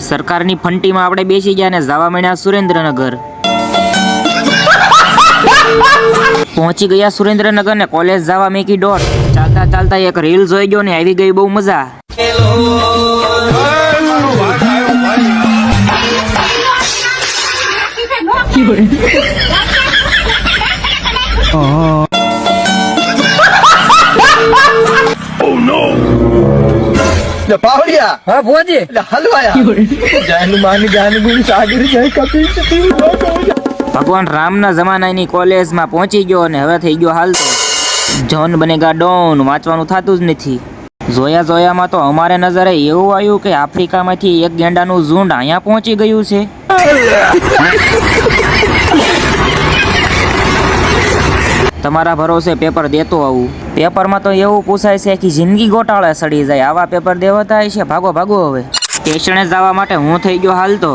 સરકારની ફંટીમાં આપણે બેસી ગયા ને જવા માંડ્યા સુરેન્દ્રનગર. પહોંચી ગયા સુરેન્દ્રનગર ને કોલેજ જવા મેકી દોડ. ચાલતા ચાલતા એક રીલ જોઈ ગયો ને આવી ગઈ બહુ મજા. પાવડિયા હા ભોજી એટલે હલવાયા જાનું માની જાનું ગુણ સાગર જાય કપી. ભગવાન રામના જમાનાની કોલેજમાં પહોંચી ગયો અને હવે થઈ ગયો હાલ તો જોન બનેગા ડોન. વાંચવાનું થતું જ નથી. જોયા જોયામાં તો અમારે નજરે એવું આવ્યું કે આફ્રિકામાંથી એક ગેંડાનું ઝુંડ અહીંયા પહોંચી ગયું છે. તમારા ભરોસે પેપર દેતો આવું. પેપરમાં તો એવું પૂછાય છે કે જિંદગી ગોટાળે સડી જાય. આવા પેપર દેવતા છે. ભાગો ભાગો હવે સ્ટેશને જવા માટે હું થઈ ગયો હાલ તો.